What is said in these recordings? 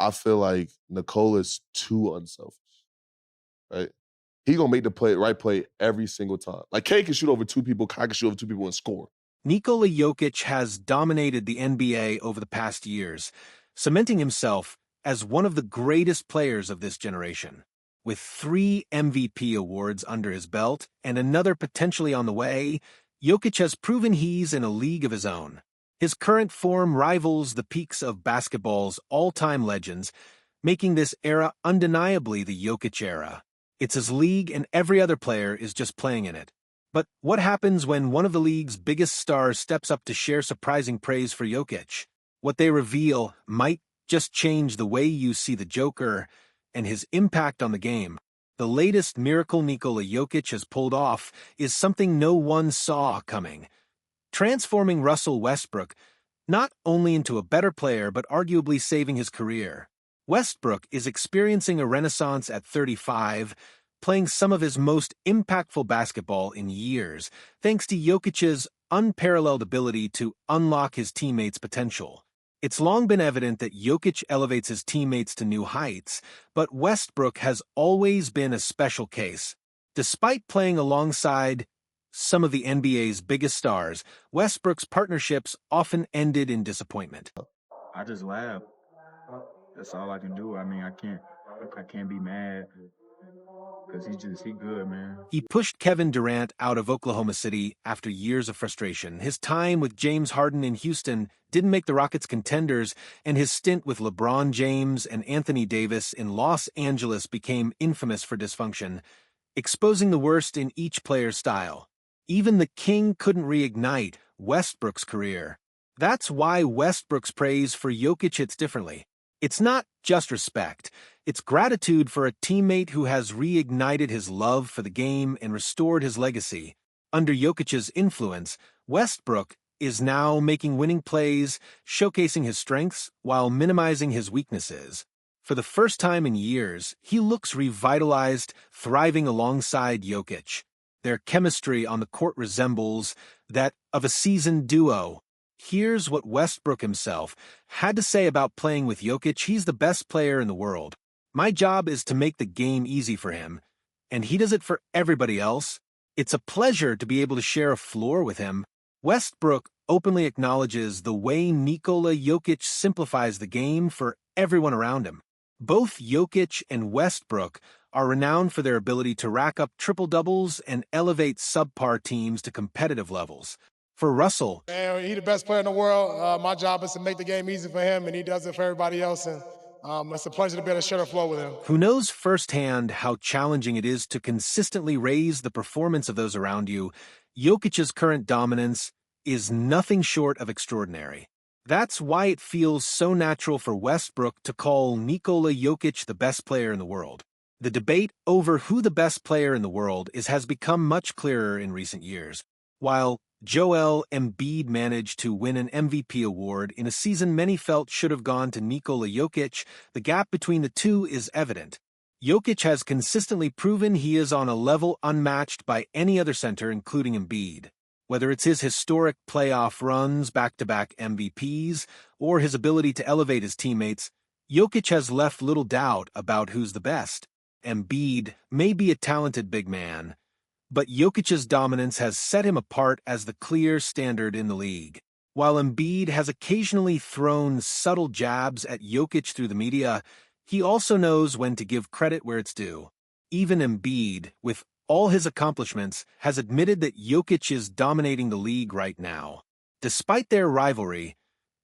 I feel like Nikola's too unselfish, right? He gonna make the right play every single time. Like K can shoot over two people, Kai can shoot over two people and score. Nikola Jokic has dominated the NBA over the past years, cementing himself as one of the greatest players of this generation. With 3 MVP awards under his belt and another potentially on the way, Jokic has proven he's in a league of his own. His current form rivals the peaks of basketball's all-time legends, making this era undeniably the Jokic era. It's his league and every other player is just playing in it. But what happens when one of the league's biggest stars steps up to share surprising praise for Jokic? What they reveal might just change the way you see the Joker and his impact on the game. The latest miracle Nikola Jokic has pulled off is something no one saw coming, transforming Russell Westbrook not only into a better player but arguably saving his career. Westbrook is experiencing a renaissance at 35, playing some of his most impactful basketball in years, thanks to Jokic's unparalleled ability to unlock his teammates' potential. It's long been evident that Jokic elevates his teammates to new heights, but Westbrook has always been a special case. Despite playing alongside some of the NBA's biggest stars, Westbrook's partnerships often ended in disappointment. I just laugh. That's all I can do. I mean, I can't be mad because he good, man. He pushed Kevin Durant out of Oklahoma City after years of frustration. His time with James Harden in Houston didn't make the Rockets contenders, and his stint with LeBron James and Anthony Davis in Los Angeles became infamous for dysfunction, exposing the worst in each player's style. Even the King couldn't reignite Westbrook's career. That's why Westbrook's praise for Jokic hits differently. It's not just respect. It's gratitude for a teammate who has reignited his love for the game and restored his legacy. Under Jokic's influence, Westbrook is now making winning plays, showcasing his strengths while minimizing his weaknesses. For the first time in years, he looks revitalized, thriving alongside Jokic. Their chemistry on the court resembles that of a seasoned duo. Here's what Westbrook himself had to say about playing with Jokic. He's the best player in the world. My job is to make the game easy for him, and he does it for everybody else. It's a pleasure to be able to share a floor with him. Westbrook openly acknowledges the way Nikola Jokic simplifies the game for everyone around him. Both Jokic and Westbrook are renowned for their ability to rack up triple-doubles and elevate subpar teams to competitive levels. For Russell, he's the best player in the world. My job is to make the game easy for him, and he does it for everybody else. And it's a pleasure to be able to share the floor with him. Who knows firsthand how challenging it is to consistently raise the performance of those around you, Jokic's current dominance is nothing short of extraordinary. That's why it feels so natural for Westbrook to call Nikola Jokic the best player in the world. The debate over who the best player in the world is has become much clearer in recent years. While Joel Embiid managed to win an MVP award in a season many felt should have gone to Nikola Jokic, the gap between the two is evident. Jokic has consistently proven he is on a level unmatched by any other center, including Embiid. Whether it's his historic playoff runs, back-to-back MVPs, or his ability to elevate his teammates, Jokic has left little doubt about who's the best. Embiid may be a talented big man, but Jokic's dominance has set him apart as the clear standard in the league. While Embiid has occasionally thrown subtle jabs at Jokic through the media, he also knows when to give credit where it's due. Even Embiid, with all his accomplishments, has admitted that Jokic is dominating the league right now. Despite their rivalry,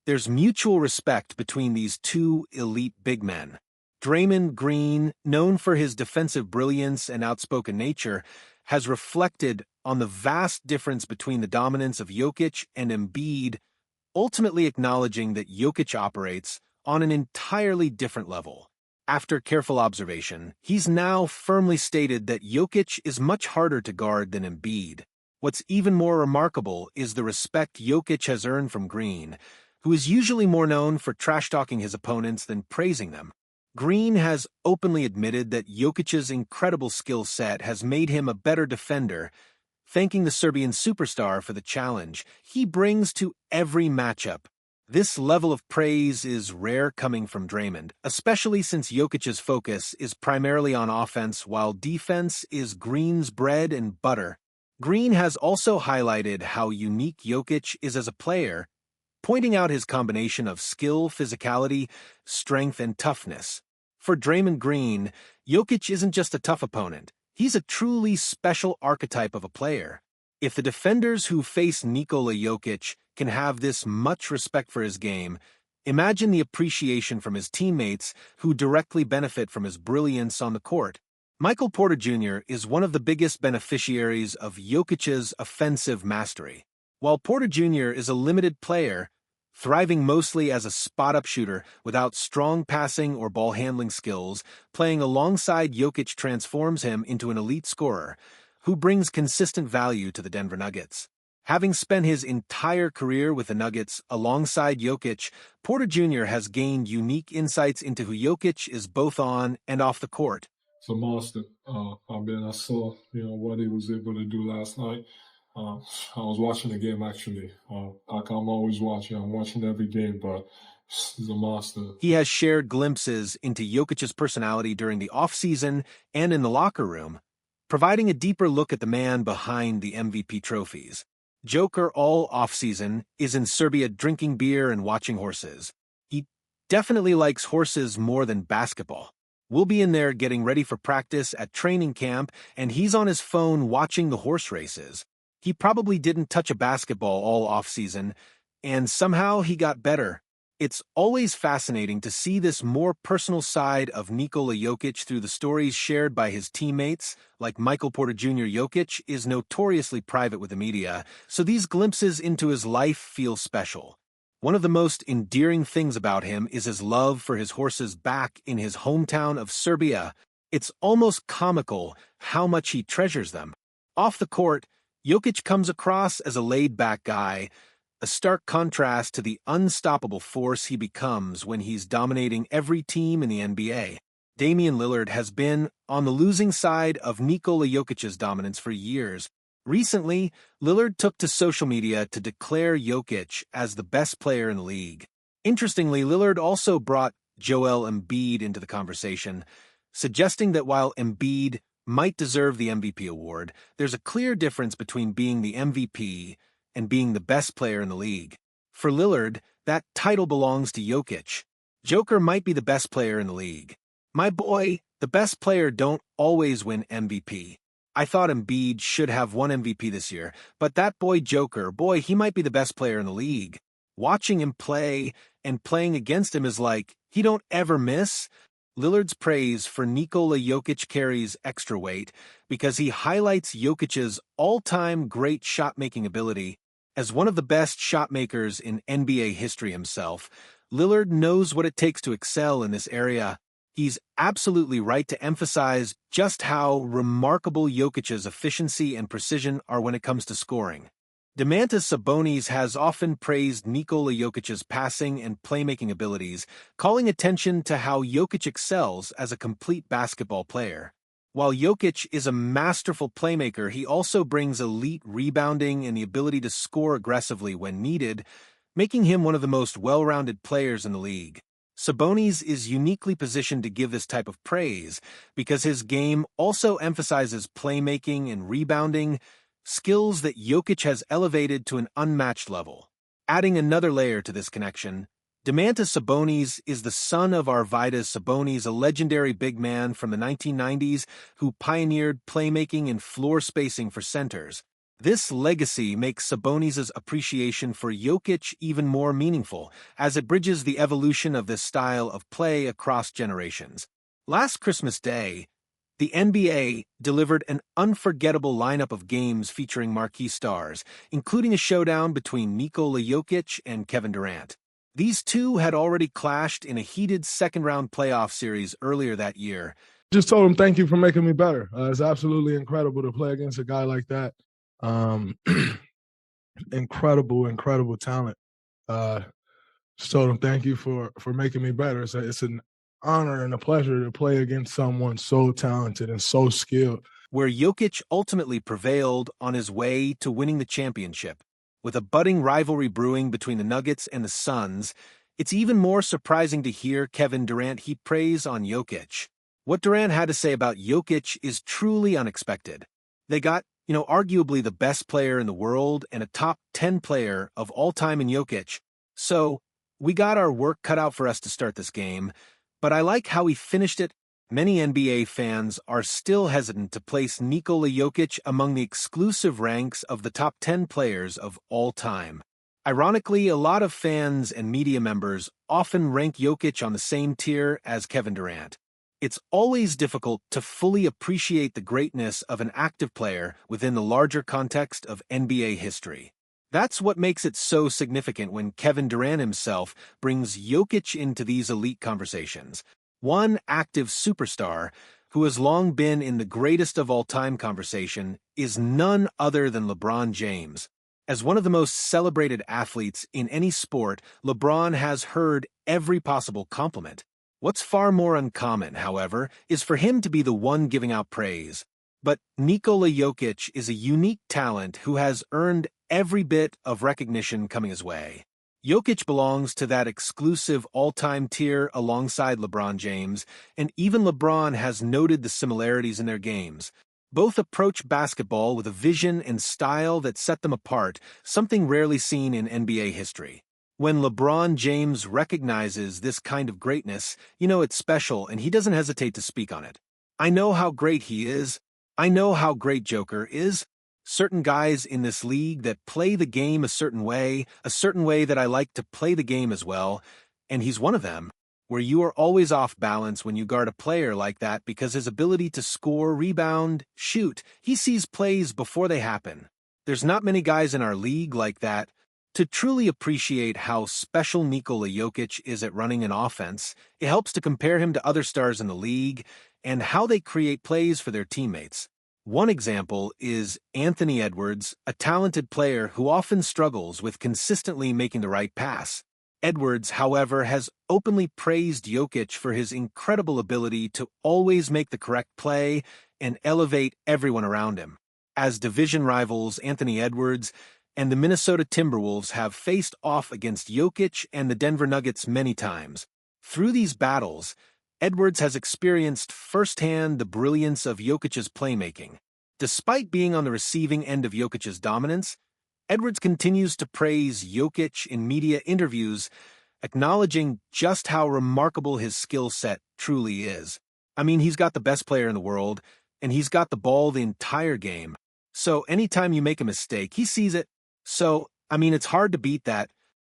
there's mutual respect between these two elite big men. Draymond Green, known for his defensive brilliance and outspoken nature, has reflected on the vast difference between the dominance of Jokic and Embiid, ultimately acknowledging that Jokic operates on an entirely different level. After careful observation, he's now firmly stated that Jokic is much harder to guard than Embiid. What's even more remarkable is the respect Jokic has earned from Green, who is usually more known for trash-talking his opponents than praising them. Green has openly admitted that Jokic's incredible skill set has made him a better defender, thanking the Serbian superstar for the challenge he brings to every matchup. This level of praise is rare coming from Draymond, especially since Jokic's focus is primarily on offense while defense is Green's bread and butter. Green has also highlighted how unique Jokic is as a player, pointing out his combination of skill, physicality, strength, and toughness. For Draymond Green, Jokic isn't just a tough opponent. He's a truly special archetype of a player. If the defenders who face Nikola Jokic can have this much respect for his game, imagine the appreciation from his teammates who directly benefit from his brilliance on the court. Michael Porter Jr. is one of the biggest beneficiaries of Jokic's offensive mastery. While Porter Jr. is a limited player, thriving mostly as a spot-up shooter without strong passing or ball handling skills, playing alongside Jokic transforms him into an elite scorer who brings consistent value to the Denver Nuggets. Having spent his entire career with the Nuggets alongside Jokic, Porter Jr. has gained unique insights into who Jokic is both on and off the court. It's a monster. I saw, what he was able to do last night. I was watching the game, actually. Like I'm always watching. I'm watching every game, but he's a monster. He has shared glimpses into Jokic's personality during the offseason and in the locker room, providing a deeper look at the man behind the MVP trophies. Joker all offseason is in Serbia drinking beer and watching horses. He definitely likes horses more than basketball. We'll be in there getting ready for practice at training camp, and he's on his phone watching the horse races. He probably didn't touch a basketball all offseason, and somehow he got better. It's always fascinating to see this more personal side of Nikola Jokic through the stories shared by his teammates, like Michael Porter Jr. Jokic is notoriously private with the media, so these glimpses into his life feel special. One of the most endearing things about him is his love for his horses back in his hometown of Serbia. It's almost comical how much he treasures them. Off the court, Jokic comes across as a laid-back guy, a stark contrast to the unstoppable force he becomes when he's dominating every team in the NBA. Damian Lillard has been on the losing side of Nikola Jokic's dominance for years. Recently, Lillard took to social media to declare Jokic as the best player in the league. Interestingly, Lillard also brought Joel Embiid into the conversation, suggesting that while Embiid might deserve the MVP award, there's a clear difference between being the MVP and being the best player in the league. For Lillard, that title belongs to Jokic. Joker might be the best player in the league. My boy, the best player don't always win MVP. I thought Embiid should have won MVP this year, but that boy Joker, he might be the best player in the league. Watching him play and playing against him is like, he don't ever miss. Lillard's praise for Nikola Jokic carries extra weight because he highlights Jokic's all-time great shot-making ability. As one of the best shot makers in NBA history himself, Lillard knows what it takes to excel in this area. He's absolutely right to emphasize just how remarkable Jokic's efficiency and precision are when it comes to scoring. Domantas Sabonis has often praised Nikola Jokic's passing and playmaking abilities, calling attention to how Jokic excels as a complete basketball player. While Jokic is a masterful playmaker, he also brings elite rebounding and the ability to score aggressively when needed, making him one of the most well-rounded players in the league. Sabonis is uniquely positioned to give this type of praise because his game also emphasizes playmaking and rebounding, skills that Jokic has elevated to an unmatched level. Adding another layer to this connection, Domantas Sabonis is the son of Arvydas Sabonis, a legendary big man from the 1990s who pioneered playmaking and floor spacing for centers. This legacy makes Sabonis' appreciation for Jokic even more meaningful, as it bridges the evolution of this style of play across generations. Last Christmas Day, the NBA delivered an unforgettable lineup of games featuring marquee stars, including a showdown between Nikola Jokic and Kevin Durant. These two had already clashed in a heated second-round playoff series earlier that year. Just told him, thank you for making me better. It's absolutely incredible to play against a guy like that. Incredible talent. Just told him, thank you for making me better. It's an honor and a pleasure to play against someone so talented and so skilled. Where Jokic ultimately prevailed on his way to winning the championship. With a budding rivalry brewing between the Nuggets and the Suns, it's even more surprising to hear Kevin Durant heap praise on Jokic. What Durant had to say about Jokic is truly unexpected. They got, arguably the best player in the world and a top 10 player of all time in Jokic. So, we got our work cut out for us to start this game, but I like how he finished it. Many NBA fans are still hesitant to place Nikola Jokic among the exclusive ranks of the top 10 players of all time. Ironically, a lot of fans and media members often rank Jokic on the same tier as Kevin Durant. It's always difficult to fully appreciate the greatness of an active player within the larger context of NBA history. That's what makes it so significant when Kevin Durant himself brings Jokic into these elite conversations. One active superstar who has long been in the greatest of all time conversation is none other than LeBron James. As one of the most celebrated athletes in any sport, LeBron has heard every possible compliment. What's far more uncommon, however, is for him to be the one giving out praise. But Nikola Jokic is a unique talent who has earned every bit of recognition coming his way. Jokic belongs to that exclusive all-time tier alongside LeBron James, and even LeBron has noted the similarities in their games. Both approach basketball with a vision and style that set them apart, something rarely seen in NBA history. When LeBron James recognizes this kind of greatness, it's special and he doesn't hesitate to speak on it. I know how great he is. I know how great Joker is. Certain guys in this league that play the game a certain way that I like to play the game as well, and he's one of them, where you are always off balance when you guard a player like that because his ability to score, rebound, shoot, he sees plays before they happen. There's not many guys in our league like that. To truly appreciate how special Nikola Jokic is at running an offense, it helps to compare him to other stars in the league and how they create plays for their teammates. One example is Anthony Edwards, a talented player who often struggles with consistently making the right pass. Edwards, however, has openly praised Jokic for his incredible ability to always make the correct play and elevate everyone around him. As division rivals, Anthony Edwards and the Minnesota Timberwolves have faced off against Jokic and the Denver Nuggets many times. Through these battles, Edwards has experienced firsthand the brilliance of Jokic's playmaking. Despite being on the receiving end of Jokic's dominance, Edwards continues to praise Jokic in media interviews, acknowledging just how remarkable his skill set truly is. He's got the best player in the world, and he's got the ball the entire game. So anytime you make a mistake, he sees it. So, it's hard to beat that.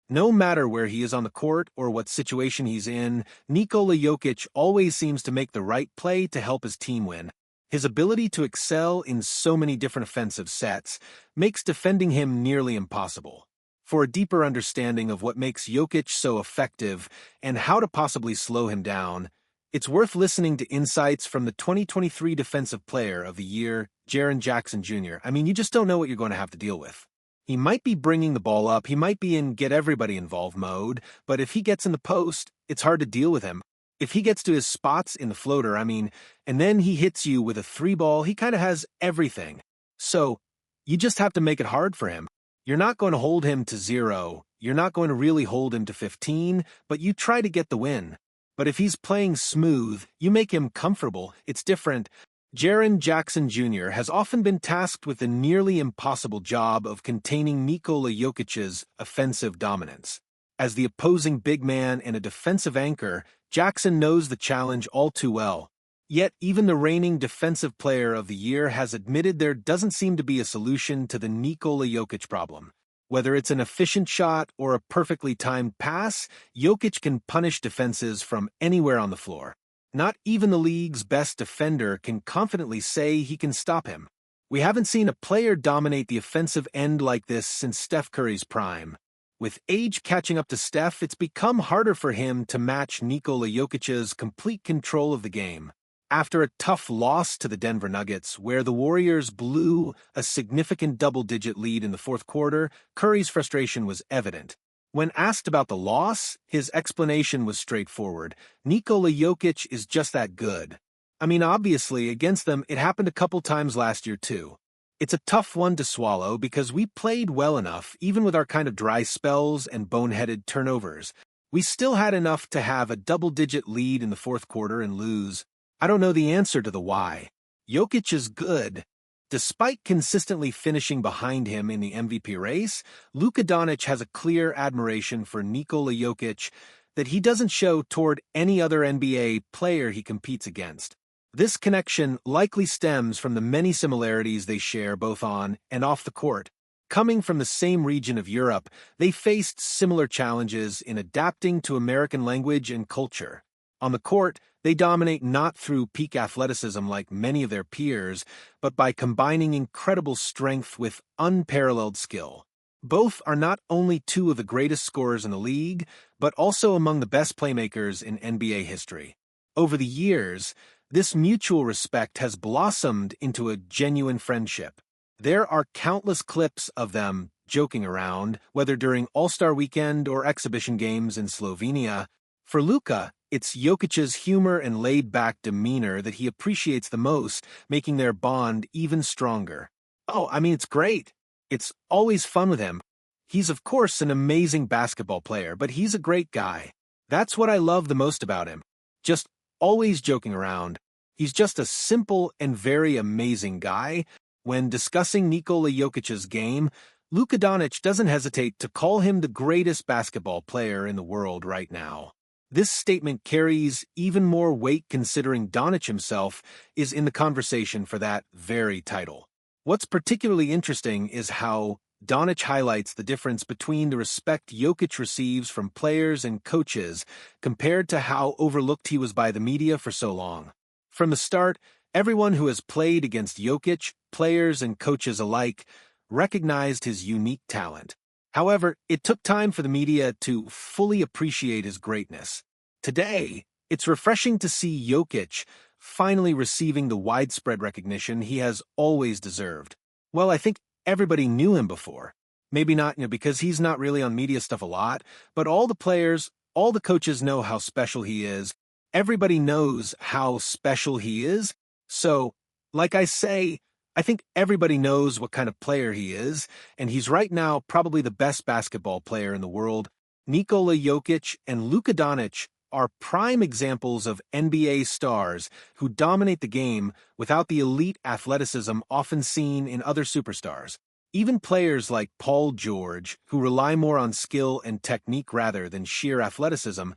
No matter where he is on the court or what situation he's in, Nikola Jokic always seems to make the right play to help his team win. His ability to excel in so many different offensive sets makes defending him nearly impossible. For a deeper understanding of what makes Jokic so effective and how to possibly slow him down, it's worth listening to insights from the 2023 Defensive Player of the Year, Jaren Jackson Jr. You just don't know what you're going to have to deal with. He might be bringing the ball up, he might be in get everybody involved mode, but if he gets in the post, it's hard to deal with him. If he gets to his spots in the floater, and then he hits you with a three ball, he kind of has everything. So, you just have to make it hard for him. You're not going to hold him to 0, you're not going to really hold him to 15, but you try to get the win. But if he's playing smooth, you make him comfortable, it's different. Jaren Jackson Jr. has often been tasked with the nearly impossible job of containing Nikola Jokic's offensive dominance. As the opposing big man and a defensive anchor, Jackson knows the challenge all too well. Yet even the reigning Defensive Player of the Year has admitted there doesn't seem to be a solution to the Nikola Jokic problem. Whether it's an efficient shot or a perfectly timed pass, Jokic can punish defenses from anywhere on the floor. Not even the league's best defender can confidently say he can stop him. We haven't seen a player dominate the offensive end like this since Steph Curry's prime. With age catching up to Steph, it's become harder for him to match Nikola Jokic's complete control of the game. After a tough loss to the Denver Nuggets, where the Warriors blew a significant double-digit lead in the fourth quarter, Curry's frustration was evident. When asked about the loss, his explanation was straightforward. Nikola Jokic is just that good. Obviously, against them, it happened a couple times last year too. It's a tough one to swallow because we played well enough, even with our kind of dry spells and boneheaded turnovers. We still had enough to have a double-digit lead in the fourth quarter and lose. I don't know the answer to the why. Jokic is good. Despite consistently finishing behind him in the MVP race, Luka Doncic has a clear admiration for Nikola Jokic that he doesn't show toward any other NBA player he competes against. This connection likely stems from the many similarities they share both on and off the court. Coming from the same region of Europe, they faced similar challenges in adapting to American language and culture. On the court, they dominate not through peak athleticism like many of their peers, but by combining incredible strength with unparalleled skill. Both are not only two of the greatest scorers in the league, but also among the best playmakers in NBA history. Over the years, this mutual respect has blossomed into a genuine friendship. There are countless clips of them joking around, whether during All-Star Weekend or exhibition games in Slovenia. For Luka, it's Jokic's humor and laid-back demeanor that he appreciates the most, making their bond even stronger. It's great. It's always fun with him. He's, of course, an amazing basketball player, but he's a great guy. That's what I love the most about him. Just always joking around. He's just a simple and very amazing guy. When discussing Nikola Jokic's game, Luka Doncic doesn't hesitate to call him the greatest basketball player in the world right now. This statement carries even more weight considering Doncic himself is in the conversation for that very title. What's particularly interesting is how Doncic highlights the difference between the respect Jokic receives from players and coaches compared to how overlooked he was by the media for so long. From the start, everyone who has played against Jokic, players and coaches alike, recognized his unique talent. However, it took time for the media to fully appreciate his greatness. Today, it's refreshing to see Jokic finally receiving the widespread recognition he has always deserved. Well, I think everybody knew him before. Maybe not, because he's not really on media stuff a lot, but all the players, all the coaches know how special he is. Everybody knows how special he is. So, like I say, I think everybody knows what kind of player he is, and he's right now probably the best basketball player in the world. Nikola Jokic and Luka Doncic are prime examples of NBA stars who dominate the game without the elite athleticism often seen in other superstars. Even players like Paul George, who rely more on skill and technique rather than sheer athleticism,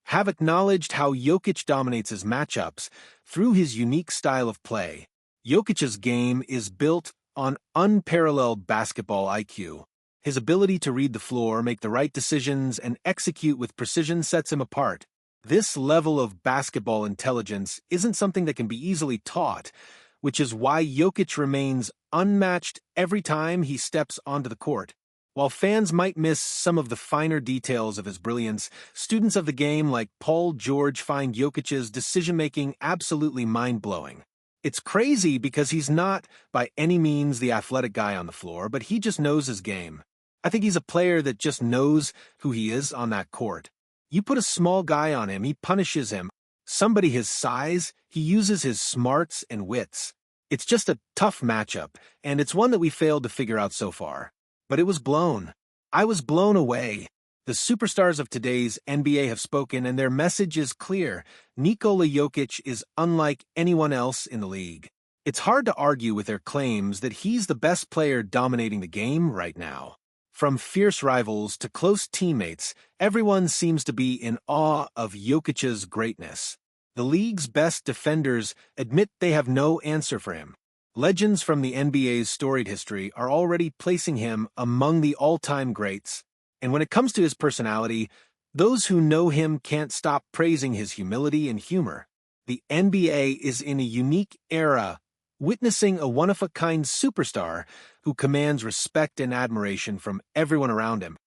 have acknowledged how Jokic dominates his matchups through his unique style of play. Jokic's game is built on unparalleled basketball IQ. His ability to read the floor, make the right decisions, and execute with precision sets him apart. This level of basketball intelligence isn't something that can be easily taught, which is why Jokic remains unmatched every time he steps onto the court. While fans might miss some of the finer details of his brilliance, students of the game like Paul George find Jokic's decision-making absolutely mind-blowing. It's crazy because he's not, by any means, the athletic guy on the floor, but he just knows his game. I think he's a player that just knows who he is on that court. You put a small guy on him, he punishes him. Somebody his size, he uses his smarts and wits. It's just a tough matchup, and it's one that we failed to figure out so far. But it was blown. I was blown away. The superstars of today's NBA have spoken, and their message is clear. Nikola Jokic is unlike anyone else in the league. It's hard to argue with their claims that he's the best player dominating the game right now. From fierce rivals to close teammates, everyone seems to be in awe of Jokic's greatness. The league's best defenders admit they have no answer for him. Legends from the NBA's storied history are already placing him among the all-time greats. And when it comes to his personality, those who know him can't stop praising his humility and humor. The NBA is in a unique era, witnessing a one-of-a-kind superstar who commands respect and admiration from everyone around him.